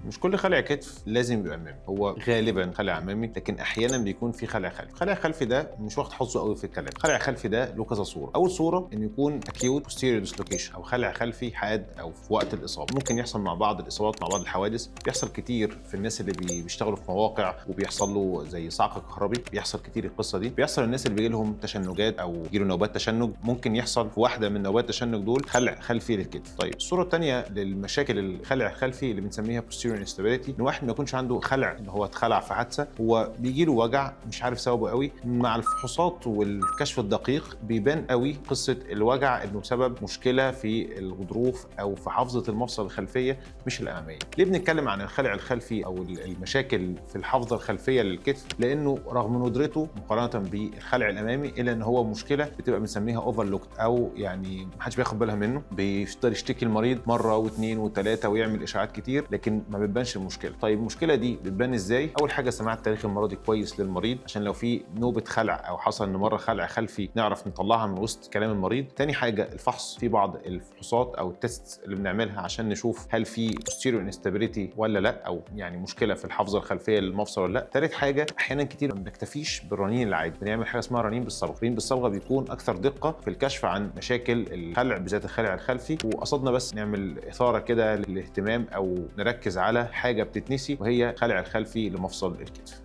مش كل خلع كتف لازم يبقى امامي، هو غالبا خلع امامي، لكن احيانا بيكون في خلع خلفي. خلع خلفي ده مش واخد حظه قوي في الكلام. خلع خلفي ده له كذا صوره. اول صوره انه يكون acute posterior dislocation او خلع خلفي حاد او في وقت الاصابه. ممكن يحصل مع بعض الاصابات، مع بعض الحوادث، بيحصل كتير في الناس اللي بيشتغلوا في مواقع وبيحصل له زي صعق كهربي، بيحصل كتير القصه دي. بيحصل الناس اللي بيجي لهم تشنجات او يجي له نوبات تشنج، ممكن يحصل في واحده من نوبات التشنج دول خلع خلفي للكتف. طيب الصوره الثانيه للمشاكل الخلع الخلفي اللي بنسميها posterior instability، ان واحد ما يكونش عنده خلع ان هو اتخلع في حادثه، هو بيجي له وجع مش عارف سببه قوي. مع الفحوصات والكشف الدقيق بيبان قوي قصه الوجع انه سبب مشكله في الغضروف او في حافظه المفصل الخلفيه مش الاماميه. ليه بنتكلم عن الخلع الخلفي او المشاكل في الحافظه الخلفيه للكتف؟ لانه رغم ندرته مقارنه بالخلع الامامي الا ان هو مشكله بتبقى بنسميها اوفرلوكت، او يعني محدش بياخد بالها منه. بيفضل يشتكي المريض مره واثنين وثلاثه ويعمل اشاعات كتير لكن ما بتبانش المشكله. طيب المشكله دي بتبان ازاي؟ اول حاجه سماع التاريخ المرضي كويس للمريض عشان لو في نوبه خلع او حصل ان مره خلع خلفي نعرف نطلعها من وسط كلام المريض. تاني حاجه الفحص، في بعض الفحوصات او التست اللي بنعملها عشان نشوف هل في posterior instability ولا لا، او يعني مشكله في الحافظه الخلفيه للمفصل ولا لا. تالت حاجه احيانا كتير ما بنكتفيش بالرنين العادي، بنعمل حاجه اسمها رنين بالصبغه. الرنين بالصبغه بيكون اكثر دقه في الكشف عن مشاكل الخلع بالذات الخلع الخلفي، وقصدنا بس نعمل اثاره كده للاهتمام او نركز على حاجه بتتنسي وهي الخلع الخلفي لمفصل الكتف.